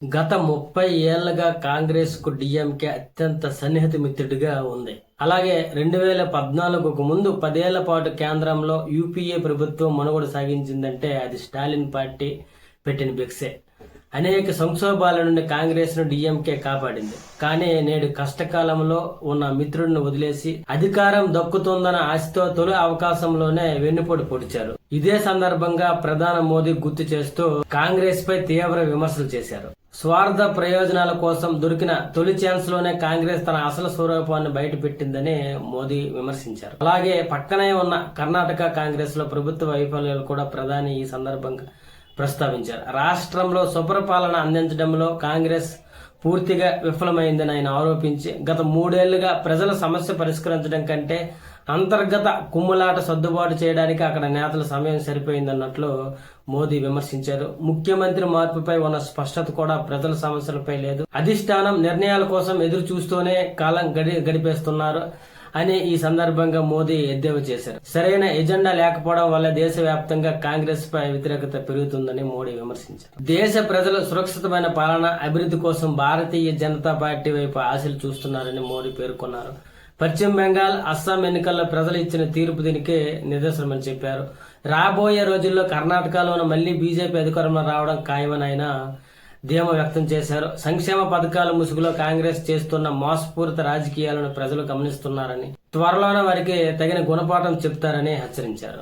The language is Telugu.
గత 30 ఏళ్లుగా కాంగ్రెస్ కు డిఎంకే అత్యంత సన్నిహిత మిత్రుడిగా ఉంది. అలాగే 2014కు ముందు 10 ఏళ్ల పాటు కేంద్రంలో యూపీఏ ప్రభుత్వం మనుగడ సాగించిందంటే అది స్టాలిన్ పార్టీ పెట్టిన భిక్షే. అనేక సంక్షోభాల నుండి కాంగ్రెస్ ను డిఎంకే కాపాడింది. కానీ నేడు కష్టకాలంలో ఉన్న మిత్రుడిని వదిలేసి అధికారం దక్కుతుందన్న ఆశతో తొలి అవకాశంలోనే వెన్నుపోటు పొడిచారు. ఇదే సందర్భంగా ప్రధాని మోదీ గుర్తు చేస్తూ కాంగ్రెస్ పై తీవ్ర విమర్శలు చేశారు. స్వార్థ ప్రయోజనాల కోసం దొరికిన తొలి ఛాన్స్ లోనే కాంగ్రెస్ తన అసలు స్వరూపాన్ని బయటపెట్టిందని మోదీ విమర్శించారు. అలాగే పక్కనే ఉన్న కర్ణాటక కాంగ్రెస్ లో ప్రభుత్వ వైఫల్యాలు కూడా ప్రధాని ఈ సందర్భంగా ప్రస్తావించారు. రాష్ట్రంలో సుపరిపాలన అందించడంలో కాంగ్రెస్ పూర్తిగా విఫలమైందని ఆయన ఆరోపించి గత 3 ఏళ్లుగా ప్రజల సమస్య పరిష్కరించడం కంటే అంతర్గత కుమ్ములాట సర్దుబాటు చేయడానికి అక్కడ నేతల సమయం సరిపోయిందన్నట్లు మోదీ విమర్శించారు. ముఖ్యమంత్రి మార్పుపై ఉన్న స్పష్టత కూడా ప్రజల సమస్యలపై లేదు. అధిష్టానం నిర్ణయాల కోసం ఎదురు చూస్తూనే కాలం గడిపేస్తున్నారు అని ఈ సందర్భంగా మోదీ ఎద్దేవా చేశారు. సరైన ఎజెండా లేకపోవడం వల్ల దేశవ్యాప్తంగా కాంగ్రెస్ పై వ్యతిరేకత పెరుగుతుందని మోడీ విమర్శించారు. దేశ ప్రజలు సురక్షితమైన పాలన, అభివృద్ధి కోసం భారతీయ జనతా పార్టీ వైపు ఆశలు చూస్తున్నారని మోడీ పేర్కొన్నారు. పశ్చిమ బెంగాల్, అస్సాం ఎన్నికల్లో ప్రజలు ఇచ్చిన తీర్పు దీనికే నిదర్శనమని చెప్పారు. రాబోయే రోజుల్లో కర్ణాటకలోని మళ్లీ బీజేపీ అధికారంలో రావడం ఖాయమని ఆయన ధీమా వ్యక్తం చేశారు. సంక్షేమ పథకాల ముసుగులో కాంగ్రెస్ చేస్తున్న మోసపూరిత రాజకీయాలను ప్రజలు గమనిస్తున్నారని, త్వరలోనే వారికి తగిన గుణపాఠం చెప్తారని హెచ్చరించారు.